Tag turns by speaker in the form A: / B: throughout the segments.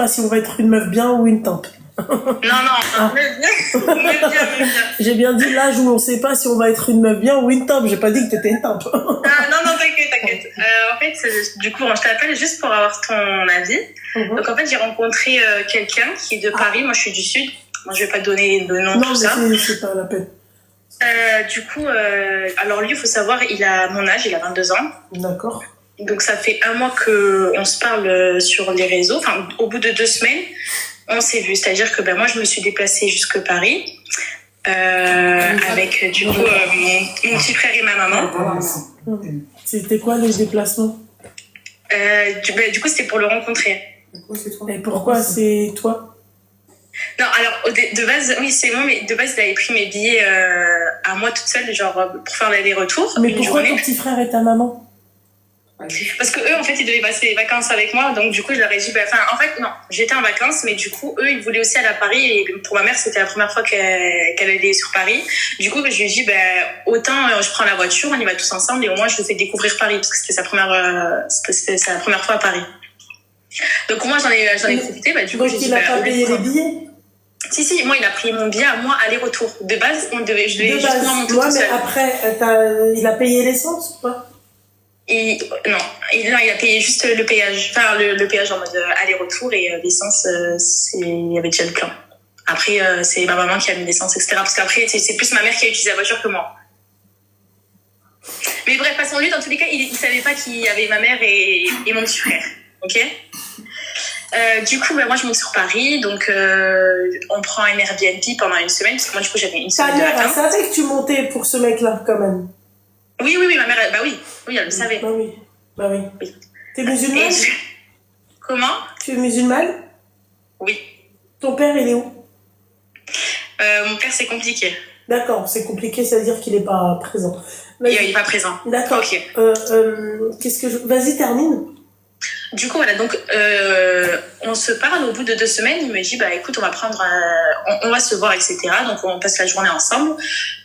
A: pas si on va être une meuf bien ou une tempe.
B: Non, meuf bien.
A: J'ai bien dit l'âge où on sait pas si on va être une meuf bien ou une tempe. J'ai pas dit que t'étais une tempe.
B: Non, t'inquiète. En fait, du coup, je t'appelle juste pour avoir ton avis. Donc, en fait, j'ai rencontré quelqu'un qui est de Paris. Moi, je suis du Sud. Moi, je vais pas te donner de nom, tout ça.
A: Non, mais c'est pas la peine.
B: Du coup, alors lui, il faut savoir, il a mon âge, il a 22 ans.
A: D'accord.
B: Donc, ça fait un mois qu'on se parle sur les réseaux. Enfin, au bout de 2 semaines, on s'est vu. C'est-à-dire que moi, je me suis déplacée jusque Paris. Avec du coup mon petit frère et ma maman.
A: C'était quoi les déplacements?
B: Du coup, c'était pour le rencontrer.
A: Et pourquoi c'est toi?
B: Non, alors de base, oui, c'est moi, mais de base, il avait pris mes billets à moi toute seule, genre pour faire l'aller-retour.
A: Mais pourquoi ton petit frère et ta maman?
B: Parce que eux, en fait, ils devaient passer les vacances avec moi, donc du coup, je leur ai dit, en fait, non, j'étais en vacances, mais du coup, eux, ils voulaient aussi aller à Paris, et pour ma mère, c'était la première fois qu'elle allait sur Paris. Du coup, je lui ai dit, autant je prends la voiture, on y va tous ensemble, et au moins, je lui fais découvrir Paris, parce que c'était sa première fois à Paris. Donc, moi, j'en ai profité, du coup, j'ai dit,
A: il a pas payé les billets?
B: Si, moi, il a pris mon billet à moi, aller-retour. De base, je devais justement monter tout seul.
A: Mais après, il a payé l'essence ou pas?
B: Non, il a payé juste le péage. Enfin, le péage en mode aller-retour, et l'essence, il y avait déjà le plan. Après, c'est ma maman qui a mis l'essence, etc. Parce qu'après, c'est plus ma mère qui a utilisé la voiture que moi. Mais bref, passons lui, dans tous les cas, il savait pas qu'il y avait ma mère et mon petit frère. Ok? Du coup, moi, je monte sur Paris, donc on prend un Airbnb pendant une semaine, parce que moi, du coup, j'avais une semaine de vacances. Ta mère,
A: elle savait que tu montais pour ce mec-là, quand même.
B: Oui, ma mère, oui, elle le savait.
A: Bah oui. T'es musulmane?
B: Comment?
A: Tu es musulmane?
B: Oui.
A: Ton père, il est où?
B: Mon père, c'est compliqué.
A: D'accord, c'est compliqué, ça veut dire qu'il est pas présent.
B: Il est pas présent.
A: D'accord.
B: Ok.
A: Vas-y, termine.
B: Du coup, voilà, donc on se parle au bout de 2 semaines. Il me dit, écoute, on va se voir, etc. Donc on passe la journée ensemble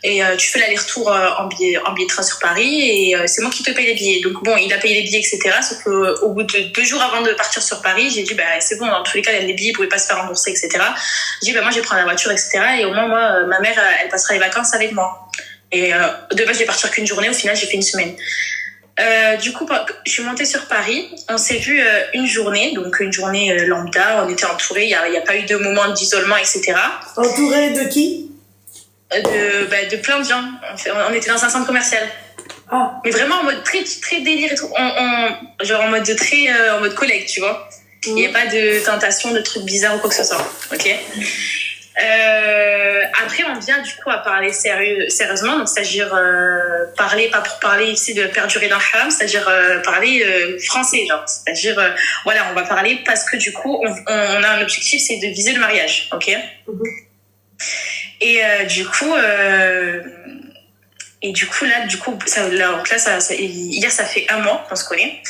B: et tu fais l'aller-retour en billet de train sur Paris et c'est moi qui te paye les billets. Donc bon, il a payé les billets, etc. Sauf qu'au bout de 2 jours avant de partir sur Paris, j'ai dit, c'est bon, dans tous les cas, les billets ne pouvaient pas se faire rembourser, etc. J'ai dit, moi, je vais prendre la voiture, etc. Et au moins, moi, ma mère, elle passera les vacances avec moi. Et de base, je vais partir qu'une journée. Au final, j'ai fait une semaine. Du coup, je suis montée sur Paris. On s'est vu une journée, donc une journée lambda. On était entourés. Il y a pas eu de moment d'isolement, etc.
A: Entourés de qui?
B: De plein de gens. On était dans un centre commercial.
A: Ah.
B: Mais vraiment en mode très très délire et tout. Genre en mode collègue, tu vois. Il n'y a pas de tentation, de trucs bizarres ou quoi que ce soit. Ok. Après, on vient du coup à parler sérieusement, donc c'est-à-dire parler, pas pour parler ici de perdurer dans le haram, c'est-à-dire parler français, genre, c'est-à-dire voilà, on va parler parce que du coup, on a un objectif, c'est de viser le mariage, ok. Et du coup hier, ça fait 1 mois qu'on se connaît.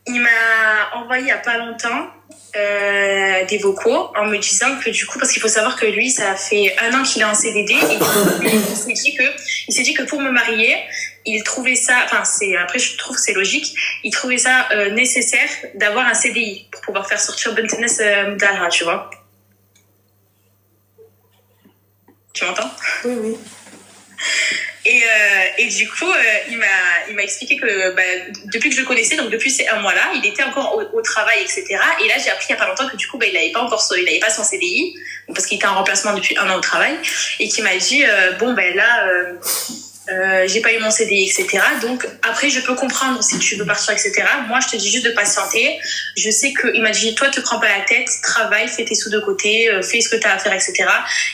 B: Il m'a envoyé il y a pas longtemps des vocaux en me disant que du coup, parce qu'il faut savoir que lui, ça fait 1 an qu'il est en CDD et il s'est dit que pour me marier, il trouvait ça, après je trouve que c'est logique, il trouvait ça nécessaire d'avoir un CDI pour pouvoir faire sortir Bentenes Mdalha, tu vois. Tu m'entends?
A: Oui.
B: Et du coup, il m'a expliqué que depuis que je le connaissais, donc depuis ces 1 mois-là, il était encore au travail, etc. Et là, j'ai appris il y a pas longtemps que du coup, il n'avait pas son CDI, parce qu'il était en remplacement depuis 1 an au travail, et qu'il m'a dit j'ai pas eu mon CDI, etc. Donc après, je peux comprendre si tu veux partir, etc. Moi, je te dis juste de patienter. Je sais que il m'a dit, toi, te prends pas la tête, travaille, fais tes sous de côté, fais ce que t'as à faire, etc.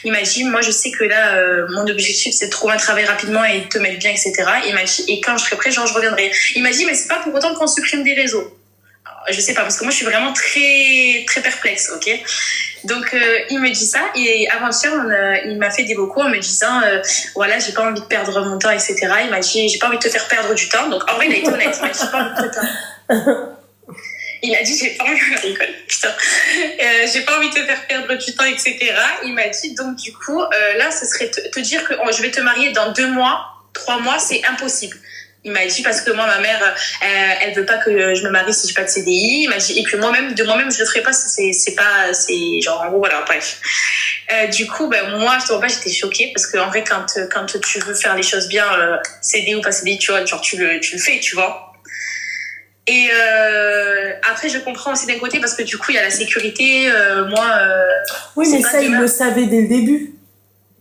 B: Il m'a dit, moi, je sais que là, mon objectif, c'est de trouver un travail rapidement et de te mettre bien, etc. Il m'a dit, et quand je serai prêt, je reviendrai. Il m'a dit, mais c'est pas pour autant qu'on supprime des réseaux. Alors, je sais pas, parce que moi, je suis vraiment très, très perplexe, ok? Donc il me dit ça et avant-hier il m'a fait des vocaux en me disant voilà, j'ai pas envie de perdre mon temps, etc. Il m'a dit, j'ai pas envie de te faire perdre du temps. Donc en vrai, il a été honnête, il m'a dit, j'ai pas envie de te faire. Il a dit, j'ai pas envie j'ai pas envie de te faire perdre du temps, etc. Il m'a dit, donc du coup là, ce serait te dire que je vais te marier dans 2 mois, 3 mois, c'est impossible. Il m'a dit parce que moi, ma mère, elle veut pas que je me marie si j'ai pas de CDI. Il m'a dit, et puis moi-même, de moi-même, je le ferai pas. C'est genre, en gros, voilà, bref. Du coup, ben, moi, je te vois pas, j'étais choquée parce que, en vrai, quand tu veux faire les choses bien, CDI ou pas CDI, tu vois, genre, tu le fais, tu vois. Et après, je comprends aussi d'un côté parce que du coup, il y a la sécurité.
A: Oui, mais ça, il le savait dès le début.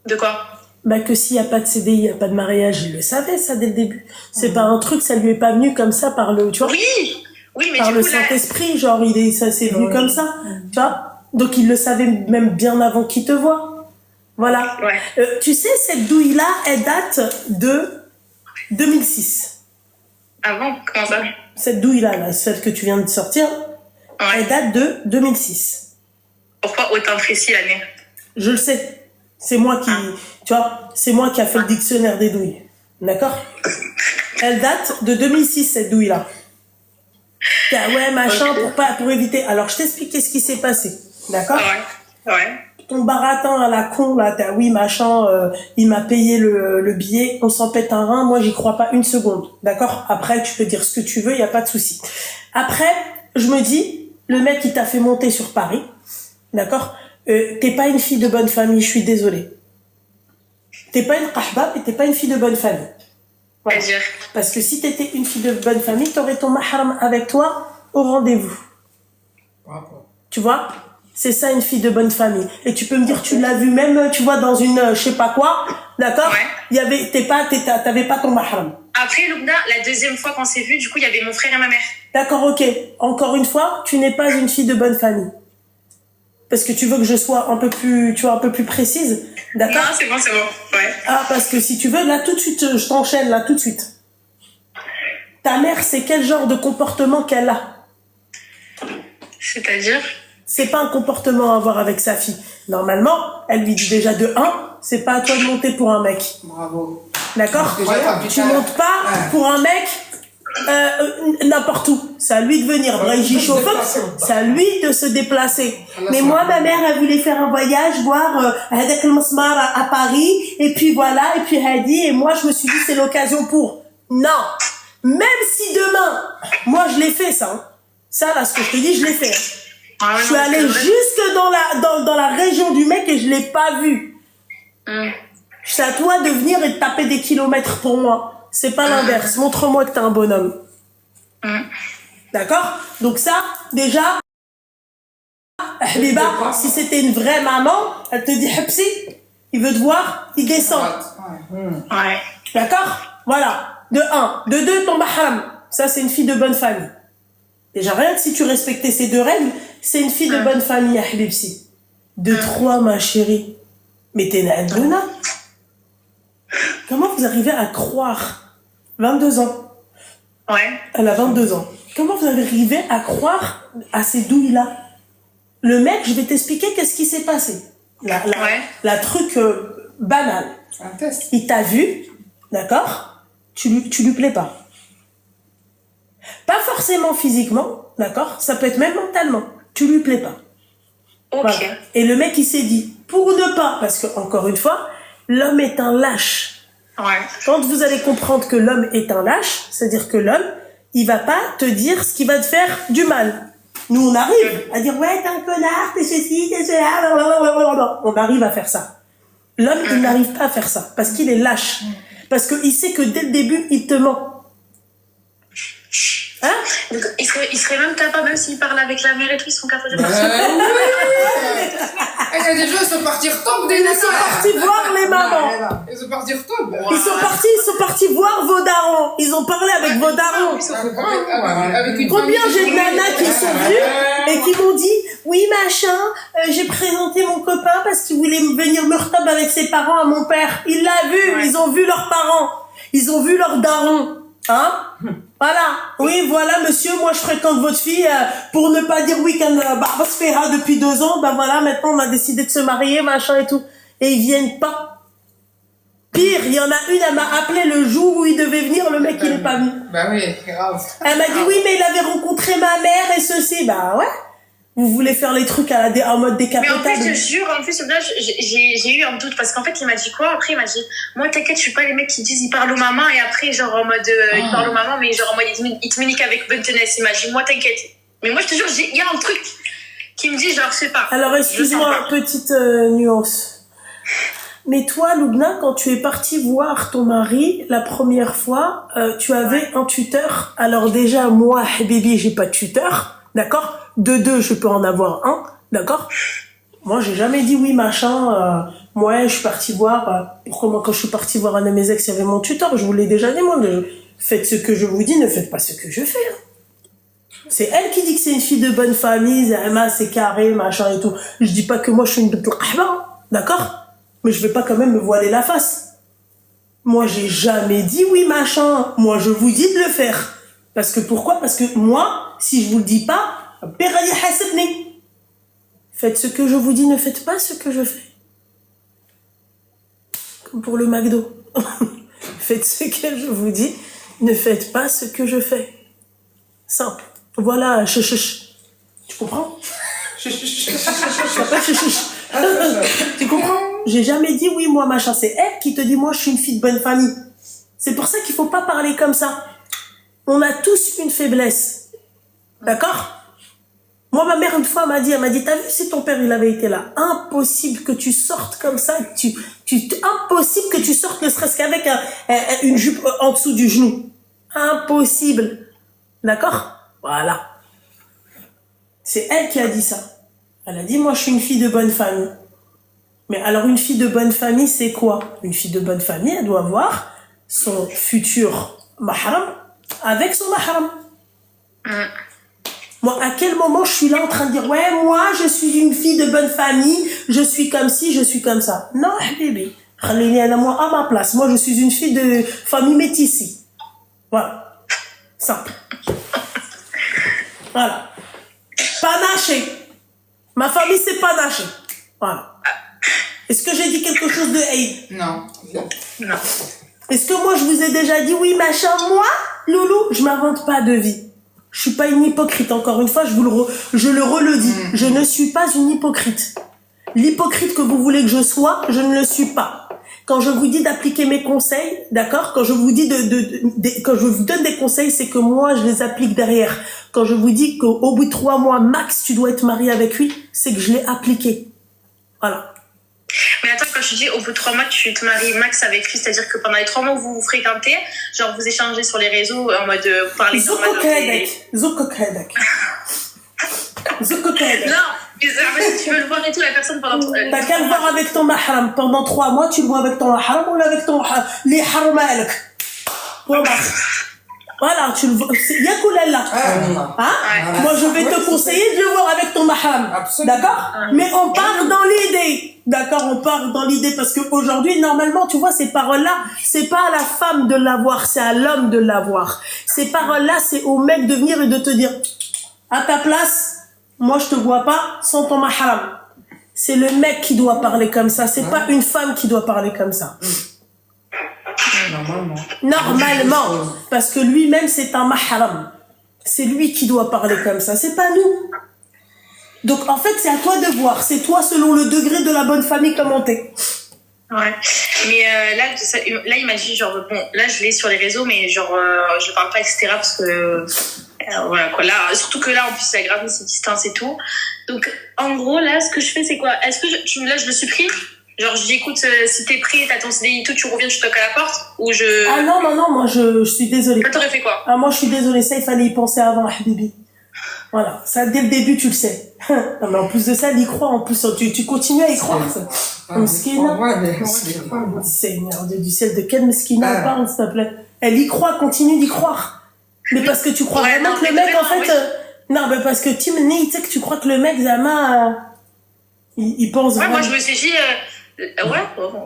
B: De quoi?
A: Bah que s'il n'y a pas de CDI, il n'y a pas de mariage, il le savait ça dès le début. C'est pas un truc, ça lui est pas venu comme ça par le, tu vois.
B: Oui, mais
A: par
B: du
A: le
B: coup,
A: Saint-Esprit, genre ça s'est venu comme ça, tu vois. Donc il le savait même bien avant qu'il te voit. Voilà.
B: Ouais.
A: Tu sais, cette douille-là, elle date de 2006.
B: Avant, comment ça?
A: Cette douille-là, là, celle que tu viens de sortir, elle date de 2006.
B: Pourquoi autant précis l'année?
A: Je le sais. C'est moi qui, tu vois, c'est moi qui a fait le dictionnaire des douilles. D'accord? Elle date de 2006, cette douille-là. Ouais, machin, pour éviter. Alors, je t'explique qu'est-ce qui s'est passé. D'accord?
B: Ouais.
A: Ton baratin à la con, là, oui, machin, il m'a payé le billet, on s'en pète un rein, moi, j'y crois pas une seconde. D'accord? Après, tu peux dire ce que tu veux, y a pas de souci. Après, je me dis, le mec, il t'a fait monter sur Paris. D'accord? T'es pas une fille de bonne famille, je suis désolée. T'es pas une qahba et t'es pas une fille de bonne famille. Voilà. Parce que si t'étais une fille de bonne famille, t'aurais ton mahram avec toi au rendez-vous. Tu vois? C'est ça une fille de bonne famille. Et tu peux me dire, tu l'as vu même, tu vois, dans une, je sais pas quoi, d'accord? Il y avait, t'avais pas ton mahram.
B: Après, Loubna, la deuxième fois qu'on s'est vu, du coup, il y avait mon frère et ma mère.
A: D'accord, ok. Encore une fois, tu n'es pas une fille de bonne famille. Parce que tu veux que je sois un peu plus, tu vois, un peu plus précise. D'accord?
B: Non, c'est bon. Ouais.
A: Ah, parce que si tu veux, là, tout de suite, je t'enchaîne, là, tout de suite. Ta mère, c'est quel genre de comportement qu'elle a?
B: C'est-à-dire?
A: C'est pas un comportement à avoir avec sa fille. Normalement, elle lui dit déjà de 1, c'est pas à toi de monter pour un mec.
C: Bravo.
A: D'accord? Tu montes pas pour un mec n'importe où. C'est à lui de venir. C'est à lui de se déplacer. Mais moi, ma mère, elle voulait faire un voyage, voir avec le Mosmar à Paris, et puis voilà, et puis elle dit, et moi, je me suis dit, c'est l'occasion pour. Non. Même si demain, moi, je l'ai fait, ça. Hein. Ça, là, ce que je te dis, je l'ai fait. Hein. Je suis allée jusque dans la région du mec et je l'ai pas vu. C'est à toi de venir et de taper des kilomètres pour moi. C'est pas l'inverse. Montre-moi que t'es un bonhomme. D'accord? Donc ça, déjà, Habiba, si c'était une vraie maman, elle te dit, Hepsi, il veut te voir, il descend.
B: Ouais.
A: D'accord? Voilà. De 1. De 2, ton mahram. Ça, c'est une fille de bonne famille. Déjà, rien que si tu respectais ces 2 règles, c'est une fille de bonne famille, Habibsi. De 3, ma chérie. Mais t'es Nadouna. Comment vous arrivez à croire? 22 ans.
B: Ouais.
A: Elle a 22 ans. Comment vous arrivez à croire à ces douilles-là? Le mec, je vais t'expliquer qu'est-ce qui s'est passé. La truc banal.
C: Un test.
A: Il t'a vu, d'accord? Tu lui plais pas. Pas forcément physiquement, d'accord? Ça peut être même mentalement. Tu lui plais pas.
B: Ok.
A: Voilà. Et le mec, il s'est dit, pour ne pas, parce que, encore une fois, l'homme est un lâche.
B: Ouais.
A: Quand vous allez comprendre que l'homme est un lâche, c'est-à-dire que l'homme, il va pas te dire ce qui va te faire du mal. Nous, on arrive à dire, ouais, t'es un connard, t'es ceci, t'es cela, blablabla. On arrive à faire ça. L'homme, il n'arrive pas à faire ça, parce qu'il est lâche. Parce qu'il sait que dès le début, il te ment. Hein?
B: Donc, il serait même capable, même s'il parle avec la mère et tout, ils sont capables de faire ça.
C: Il y a des gens, ils sont partis retomber.
A: Ils sont partis voir les mamans.
C: Ils sont partis retomber.
A: Ils sont partis voir vos darons. Ils ont parlé avec vos darons. Combien j'ai de nanas qui sont venues et qui m'ont dit, oui, machin, j'ai présenté mon copain parce qu'il voulait venir me retob avec ses parents à mon père. Il l'a vu, ils ont vu leurs parents. Ils ont vu leurs darons. Hein? Voilà. Oui, voilà, monsieur, moi je fréquente votre fille pour ne pas dire oui qu'elle se fera depuis 2 ans. Ben voilà, maintenant on a décidé de se marier, machin et tout. Et ils viennent pas. Pire, il y en a une, elle m'a appelé le jour où il devait venir, le mec il est pas venu.
C: Bah oui, grave.
A: Elle m'a dit oui, mais il avait rencontré ma mère et ceci. Bah ouais. Vous voulez faire les trucs en mode
B: Mais
A: décapotable.
B: en plus, je te jure, là, j'ai eu un doute parce qu'en fait, il m'a dit quoi? Après, il m'a dit, moi, t'inquiète, je suis pas les mecs qui disent ils parlent aux mamans et après, genre en mode, ils parlent aux mamans, mais genre en mode, ils te communiquent avec Bentenès. Il m'a dit, moi, t'inquiète. Mais moi, je te jure, il y a un truc qui me dit, genre, je sais pas.
A: Alors, excuse-moi, petite nuance. Mais toi, Loubna, quand tu es partie voir ton mari la première fois, tu avais un tuteur. Alors déjà, moi, Habibi, j'ai pas de tuteur, d'accord? De deux, je peux en avoir un, d'accord? Moi, j'ai jamais dit oui, machin. Moi, je suis partie voir. Pourquoi moi, quand je suis partie voir un de mes ex, il y avait mon tuteur. Je vous l'ai déjà dit, moi. Faites ce que je vous dis, ne faites pas ce que je fais. Hein. C'est elle qui dit que c'est une fille de bonne famille, Zahma, c'est carré, machin et tout. Je dis pas que moi, je suis une bête d'accord? Mais je vais pas quand même me voiler la face. Moi, j'ai jamais dit oui, machin. Moi, je vous dis de le faire. Parce que pourquoi? Parce que moi, si je vous le dis pas, faites ce que je vous dis, ne faites pas ce que je fais. Comme pour le McDo. Faites ce que je vous dis, ne faites pas ce que je fais. Simple. Voilà, Tu comprends? Tu comprends? J'ai jamais dit oui, moi, machin. C'est elle qui te dit, moi, je suis une fille de bonne famille. C'est pour ça qu'il faut pas parler comme ça. On a tous une faiblesse. D'accord? Moi, ma mère, une fois, elle m'a dit, t'as vu si ton père, il avait été là? Impossible que tu sortes comme ça, impossible que tu sortes ne serait-ce qu'avec une jupe en dessous du genou. Impossible. D'accord? Voilà. C'est elle qui a dit ça. Elle a dit, moi, je suis une fille de bonne famille. Mais alors, une fille de bonne famille, c'est quoi? Une fille de bonne famille, elle doit avoir son futur mahram avec son mahram. Moi, à quel moment je suis là en train de dire, ouais, moi, je suis une fille de bonne famille, je suis comme ci, je suis comme ça. Non, bébé. Moi, à ma place. Moi, je suis une fille de famille métissée. Voilà. Simple. Voilà. Panaché. Ma famille, c'est panaché. Voilà. Est-ce que j'ai dit quelque chose de haï?
C: Non.
B: Non.
A: Est-ce que moi, je vous ai déjà dit, oui, machin, moi, Loulou, je m'invente pas de vie. Je suis pas une hypocrite, encore une fois, je le redis. Je ne suis pas une hypocrite. L'hypocrite que vous voulez que je sois, je ne le suis pas. Quand je vous dis d'appliquer mes conseils, d'accord? Quand je vous dis quand je vous donne des conseils, c'est que moi, je les applique derrière. Quand je vous dis qu'au bout de 3 mois, max, tu dois être marié avec lui, c'est que je l'ai appliqué. Voilà.
B: Mais attends, quand je dis au bout de 3 mois, tu te maries max avec lui, c'est-à-dire que pendant les 3 mois où vous vous fréquentez, genre vous échangez sur les réseaux en mode vous parlez normal. Non, mais si tu veux le voir et tout, la personne pendant.
A: T'as qu'à le voir avec ton mahram. Pendant 3 mois, tu le vois avec ton mahram ou avec ton les haramalek. Voilà, tu le vois. Yakoulala. Hein? Moi, je vais te conseiller de le voir avec ton mahram. D'accord? Mais on part dans l'idée. D'accord? On part dans l'idée parce qu'aujourd'hui, normalement, tu vois, ces paroles-là, c'est pas à la femme de l'avoir, c'est à l'homme de l'avoir. Ces paroles-là, c'est au mec de venir et de te dire, à ta place, moi, je te vois pas sans ton mahram. C'est le mec qui doit parler comme ça. C'est pas une femme qui doit parler comme ça. Normalement. Parce que lui-même, c'est un mahram. C'est lui qui doit parler comme ça. C'est pas nous. Donc, en fait, c'est à toi de voir. C'est toi, selon le degré de la bonne famille, comment t'es.
B: Ouais. Mais là, il m'a dit, genre, bon, là, je l'ai sur les réseaux, mais genre, je parle pas, etc. Parce que, voilà, quoi. Là, surtout que là, en plus, il a gravé ses distances et tout. Donc, en gros, là, ce que je fais, c'est quoi? Est-ce que là, je le supprime? Genre, je dis, écoute, si t'es prêt, t'as ton CDI et tout, tu reviens, tu toques à la porte? Ou je...
A: Ah non, moi, je suis désolée.
B: Toi, t'aurais fait quoi?
A: Ah, moi, je suis désolée. Ça, il fallait y penser avant, Habibi. Voilà. Ça, dès le début, tu le sais. Non, mais en plus de ça, elle y croit. En plus, tu continues à y croire. Meskina. Seigneur Dieu du ciel, de quelle Meskina parle, s'il te plaît? Elle y croit, continue d'y croire. Mais parce que tu crois vraiment que le mec, en fait... Non, mais parce que Timni, tu sais que tu crois que le mec, Zama, il pense
B: vraiment...
A: vraiment...
B: moi, je me suis dit...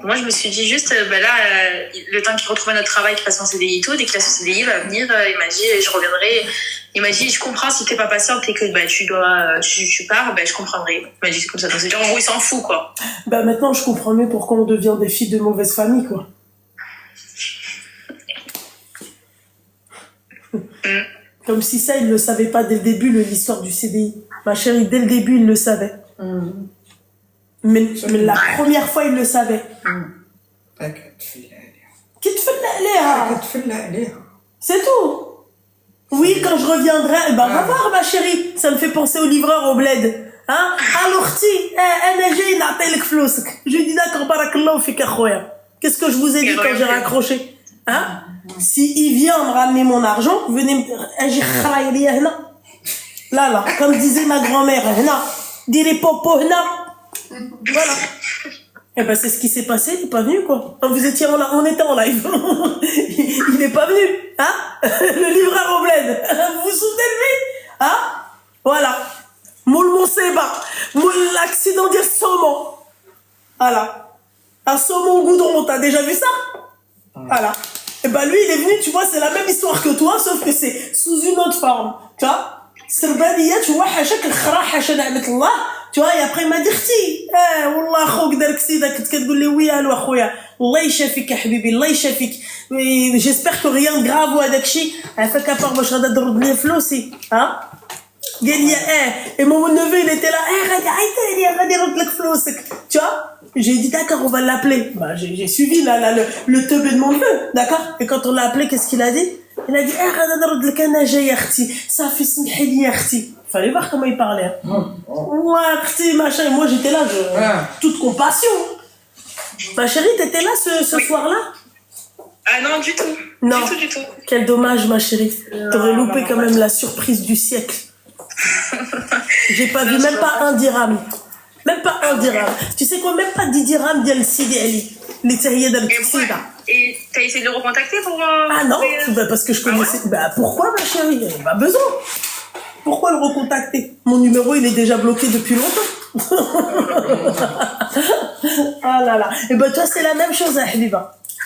B: moi je me suis dit juste le temps qu'il retrouve notre travail, qu'il fasse son CDI et tout, dès qu'il a son CDI, il va venir, il m'a dit je reviendrai, il m'a dit je comprends si t'es pas patiente et que tu pars, je comprendrai. Il m'a dit c'est comme ça, donc c'est genre en gros il s'en fout quoi.
A: Maintenant je comprends mieux pourquoi on devient des filles de mauvaise famille quoi. Comme si ça il le savait pas dès le début l'histoire du CDI. Ma chérie, dès le début, il le savait. Mais la première fois, il le savait. Qui te fait l'air? C'est tout. Oui, quand je reviendrai, va voir ma chérie. Ça me fait penser au livreur au bled. Hein? Alors, je lui dis d'accord, barakallahu fik akhoya. Qu'est-ce que je vous ai dit quand j'ai raccroché? Hein? Si il vient me ramener mon argent, venez me dire, là, comme disait ma grand-mère, direz popo, voilà. Et ben, c'est ce qui s'est passé, il est pas venu, quoi. Vous étiez on était en live. Il est pas venu, hein? Le livreur au bled. Vous vous souvenez de lui? Hein? Voilà. Moul Monseba. Moul l'accident du saumon. Voilà. Un saumon goudron, t'as déjà vu ça? Voilà. Et ben, lui, il est venu, tu vois, c'est la même histoire que toi, sauf que c'est sous une autre forme. Tu vois? Serbaniya, tu vois, hachak al-khra, hachak Allah. Tu vois, et après il m'a dit اختي والله اخوك دارك سيده كنت كتقول لي وي الو اخويا الله يشافيك يا حبيبي الله يشافيك جيسبر كو ريان غراف وهداك الشيء عافاك ابار باش غادا ترد لي فلوسي ها قال لي et mon neveu il était là غادي عيطي لي غادي يرد لك فلوسك tu vois. J'ai dit d'accord, on va l'appeler. Bah j'ai suivi le teubé de mon neveu, d'accord. Et quand on l'a appelé, qu'est-ce qu'il a dit? Il a dit غادا نرد لك انا جاي يا اختي صافي سمحي لي يا اختي. Fallait voir comment il parlait. Ouais, machin. Et moi, j'étais là, toute compassion. Ma chérie, t'étais là ce soir-là?
B: Ah non, du tout.
A: Non.
B: Du tout.
A: Quel dommage, ma chérie. T'aurais loupé quand même la surprise du siècle. J'ai pas vu même pas un dirham. Même pas un dirham. Tu sais quoi, même pas 10 dirhams d'El Sidi Ali. Les terriers d'El Sida.
B: Et t'as essayé de le recontacter pour...
A: Ah non, parce que je connaissais... Bah pourquoi, ma chérie? Il n'y avait pas besoin. Pourquoi le recontacter? Mon numéro, il est déjà bloqué depuis longtemps. Ah là là. Et ben toi, c'est la même chose, hein, Habiba.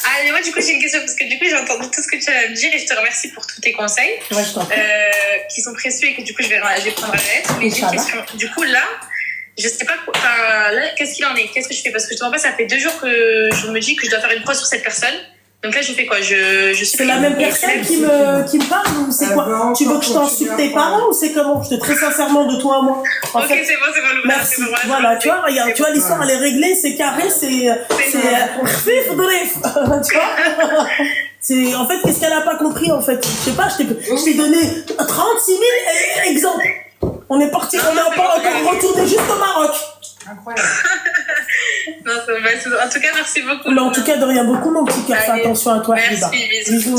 B: Ah, mais moi, du coup, j'ai une question, parce que du coup, j'ai entendu tout ce que tu vas me dire et je te remercie pour tous tes conseils.
A: Ouais, je t'en prie.
B: Qui sont précieux et que du coup, je vais prendre la lettre. Mais j'ai une question. Du coup, là, je sais pas, là, qu'est-ce qu'il en est? Qu'est-ce que je fais? Parce que je te vois pas, ça fait 2 jours que je me dis que je dois faire une croix sur cette personne. Donc là, je fais quoi? C'est la même personne
A: qui me parle ou c'est quoi? Tu veux que je t'insulte tes parents ou c'est comment? Je te très sincèrement de toi à moi.
B: Ok, c'est bon,
A: merci. Voilà, tu vois, regarde, tu vois, l'histoire elle est réglée, c'est carré, c'est tu vois? En fait, qu'est-ce qu'elle a pas compris en fait? Je sais pas, je t'ai donné 36 000 exemples. On est parti, on est encore retourné juste au Maroc.
C: Incroyable.
B: Non, en tout cas, merci beaucoup.
A: Mais en tout cas, de rien beaucoup, mon petit cœur. Fais attention à toi,
B: Merci, bisous.